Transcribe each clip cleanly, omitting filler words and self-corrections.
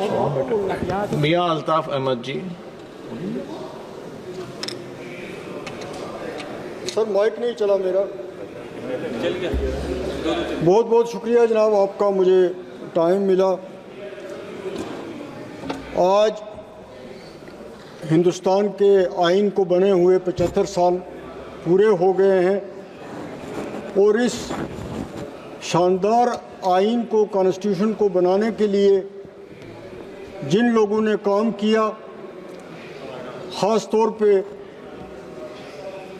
मियां अल्ताफ अहमद जी। Sir mic नहीं चला मेरा। बहुत बहुत शुक्रिया जनाब आपका, मुझे टाइम मिला। आज हिंदुस्तान के आइन को बने हुए 75 साल पूरे हो गए हैं और इस शानदार आइन को, कॉन्स्टिट्यूशन को बनाने के लिए जिन लोगों ने काम किया, ख़ास तौर पे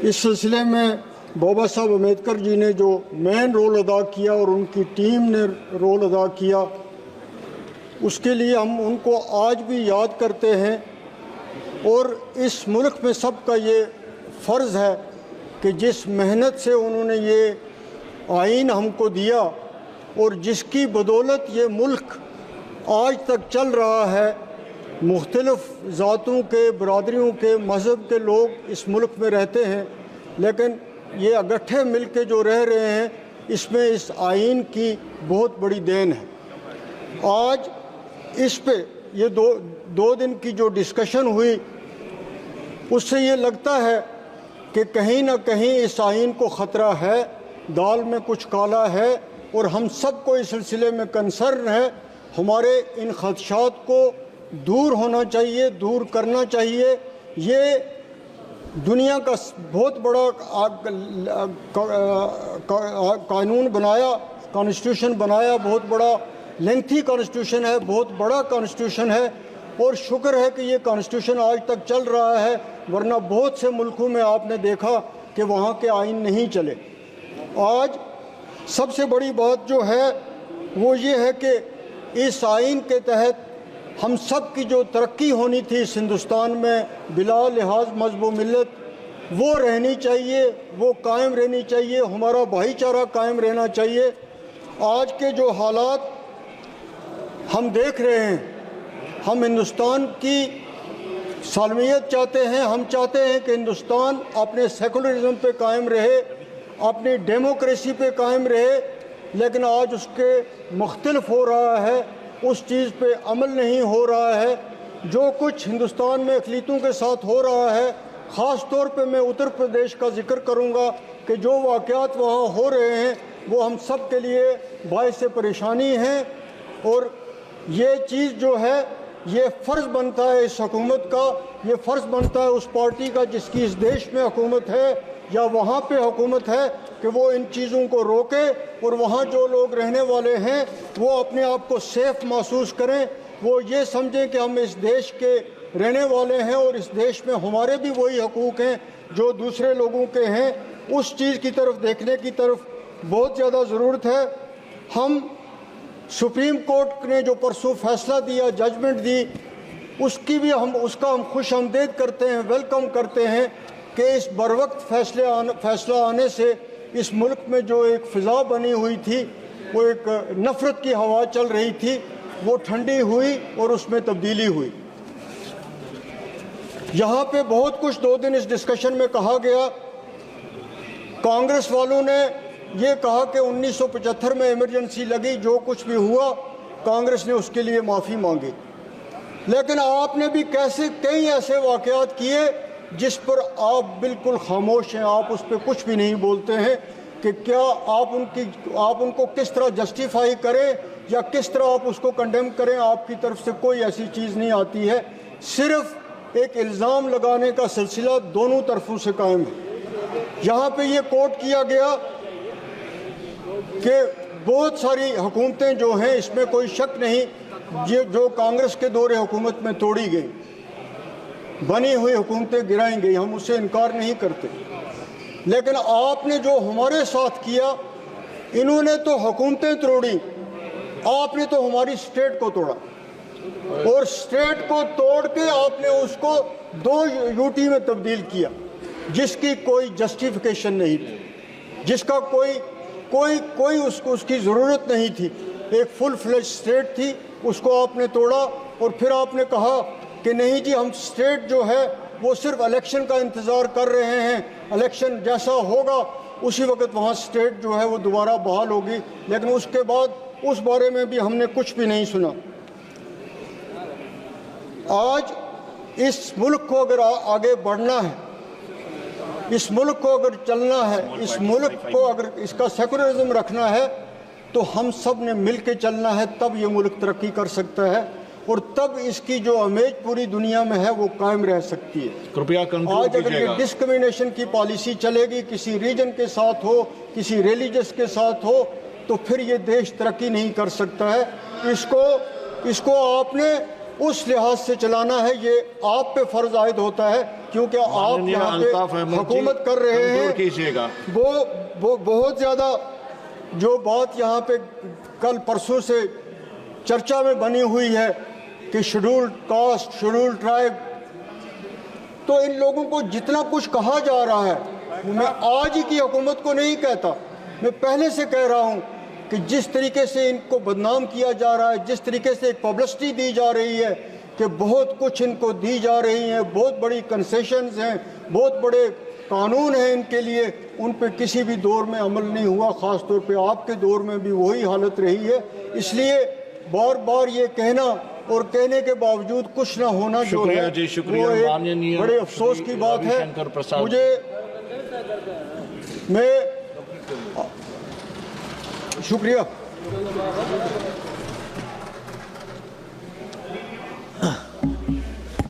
इस सिलसिले में बाबा साहब अम्बेडकर जी ने जो मेन रोल अदा किया और उनकी टीम ने रोल अदा किया, उसके लिए हम उनको आज भी याद करते हैं। और इस मुल्क में सबका ये फ़र्ज़ है कि जिस मेहनत से उन्होंने ये आइन हमको दिया और जिसकी बदौलत ये मुल्क आज तक चल रहा है, मुख्तलिफ़ ज़ातों के, बरादरियों के, मज़हब के लोग इस मुल्क में रहते हैं, लेकिन ये इकट्ठे मिल के जो रह रहे हैं, इसमें इस आइन की बहुत बड़ी देन है। आज इस पे ये दो दिन की जो डिस्कशन हुई, उससे ये लगता है कि कहीं ना कहीं इस आइन को ख़तरा है, दाल में कुछ काला है और हम सबको इस सिलसिले में कंसर्न है। हमारे इन खदशात को दूर होना चाहिए, दूर करना चाहिए। ये दुनिया का बहुत बड़ा कानून बनाया, कॉन्स्टिट्यूशन बनाया, बहुत बड़ा लेंथी कॉन्स्टिट्यूशन है, बहुत बड़ा कॉन्स्टिट्यूशन है और शुक्र है कि ये कॉन्स्टिट्यूशन आज तक चल रहा है, वरना बहुत से मुल्कों में आपने देखा कि वहाँ के आइन नहीं चले। आज सबसे बड़ी बात जो है वो ये है कि इस आइन के तहत हम सब की जो तरक्की होनी थी इस हिंदुस्तान में बिला लिहाज मज़हब व मिल्लत, वो रहनी चाहिए, वो कायम रहनी चाहिए, हमारा भाईचारा कायम रहना चाहिए। आज के जो हालात हम देख रहे हैं, हम हिंदुस्तान की सालमियत चाहते हैं, हम चाहते हैं कि हिंदुस्तान अपने सेकुलरिज्म पे कायम रहे, अपनी डेमोक्रेसी पे कायम रहे, लेकिन आज उसके मुख्तलिफ हो रहा है, उस चीज़ पे अमल नहीं हो रहा है। जो कुछ हिंदुस्तान में अक़लीतों के साथ हो रहा है, ख़ास तौर पे मैं उत्तर प्रदेश का जिक्र करूँगा कि जो वाक़यात वहाँ हो रहे हैं वो हम सब के लिए बाइस परेशानी हैं। और ये चीज़ जो है, ये फ़र्ज़ बनता है इस हुकूमत का, ये फ़र्ज़ बनता है उस पार्टी का जिसकी इस देश में हुकूमत है या वहाँ पे हुकूमत है कि वो इन चीज़ों को रोके और वहाँ जो लोग रहने वाले हैं वो अपने आप को सेफ़ महसूस करें, वो ये समझें कि हम इस देश के रहने वाले हैं और इस देश में हमारे भी वही हकूक़ हैं जो दूसरे लोगों के हैं। उस चीज़ की तरफ देखने की तरफ बहुत ज़्यादा ज़रूरत है। हम सुप्रीम कोर्ट ने जो परसों फैसला दिया, जजमेंट दी, उसका हम खुश आमदेद करते हैं, वेलकम करते हैं कि इस बरवक्त फैसला आने से इस मुल्क में जो एक फ़िज़ा बनी हुई थी, वो एक नफ़रत की हवा चल रही थी, वो ठंडी हुई और उसमें तब्दीली हुई। यहाँ पे बहुत कुछ 2 दिन इस डिस्कशन में कहा गया। कांग्रेस वालों ने ये कहा कि 1975 में इमरजेंसी लगी, जो कुछ भी हुआ कांग्रेस ने उसके लिए माफ़ी मांगी, लेकिन आपने भी कई ऐसे वाक़यात किए जिस पर आप बिल्कुल खामोश हैं, आप उस पर कुछ भी नहीं बोलते हैं कि क्या आप उनको किस तरह जस्टिफाई करें या किस तरह आप उसको कंडेम करें। आपकी तरफ से कोई ऐसी चीज़ नहीं आती है, सिर्फ एक इल्ज़ाम लगाने का सिलसिला दोनों तरफों से कायम है। यहाँ पे ये कोट किया गया कि बहुत सारी हुकूमतें जो हैं, इसमें कोई शक नहीं, ये जो कांग्रेस के दौरे हुकूमत में तोड़ी गई, बनी हुई हुकूमतें गिराई गई, हम उससे इनकार नहीं करते, लेकिन आपने जो हमारे साथ किया, इन्होंने तो हुकूमतें तोड़ी, आपने तो हमारी स्टेट को तोड़ा और स्टेट को तोड़ के आपने उसको 2 यूटी में तब्दील किया जिसकी कोई जस्टिफिकेशन नहीं थी, जिसका कोई उसकी ज़रूरत नहीं थी। एक फुल फ्लेज स्टेट थी, उसको आपने तोड़ा और फिर आपने कहा कि नहीं जी, हम स्टेट जो है वो सिर्फ इलेक्शन का इंतज़ार कर रहे हैं, इलेक्शन जैसा होगा उसी वक्त वहाँ स्टेट जो है वो दोबारा बहाल होगी, लेकिन उसके बाद उस बारे में भी हमने कुछ भी नहीं सुना। आज इस मुल्क को अगर आगे बढ़ना है, इस मुल्क को अगर चलना है, इस मुल्क को अगर इसका सेकुलरिज्म रखना है, तो हम सब ने मिल के चलना है, तब ये मुल्क तरक्की कर सकता है और तब इसकी जो इमेज पूरी दुनिया में है वो कायम रह सकती है। कृपया आज अगर ये डिस्क्रिमिनेशन की पॉलिसी चलेगी, किसी रीजन के साथ हो, किसी रिलीजियस के साथ हो, तो फिर ये देश तरक्की नहीं कर सकता है। इसको आपने उस लिहाज से चलाना है, ये आप पे फर्ज आयद होता है, क्योंकि आप यहाँ पे हुकूमत कर रहे हैं। वो बहुत ज़्यादा जो बात यहाँ पे कल परसों से चर्चा में बनी हुई है कि शेड्यूल्ड कास्ट, शेड्यूल्ड ट्राइब, तो इन लोगों को जितना कुछ कहा जा रहा है, मैं आज ही की हुकूमत को नहीं कहता, मैं पहले से कह रहा हूँ कि जिस तरीके से इनको बदनाम किया जा रहा है, जिस तरीके से एक पब्लिसिटी दी जा रही है कि बहुत कुछ इनको दी जा रही है, बहुत बड़ी कंसेशंस हैं, बहुत बड़े कानून हैं इनके लिए, उन पे किसी भी दौर में अमल नहीं हुआ। ख़ास तौर पे आपके दौर में भी वही हालत रही है। इसलिए बार बार ये कहना और कहने के बावजूद कुछ ना होना जो है वो एक बड़े अफसोस की बात है। मैं शुक्रिया।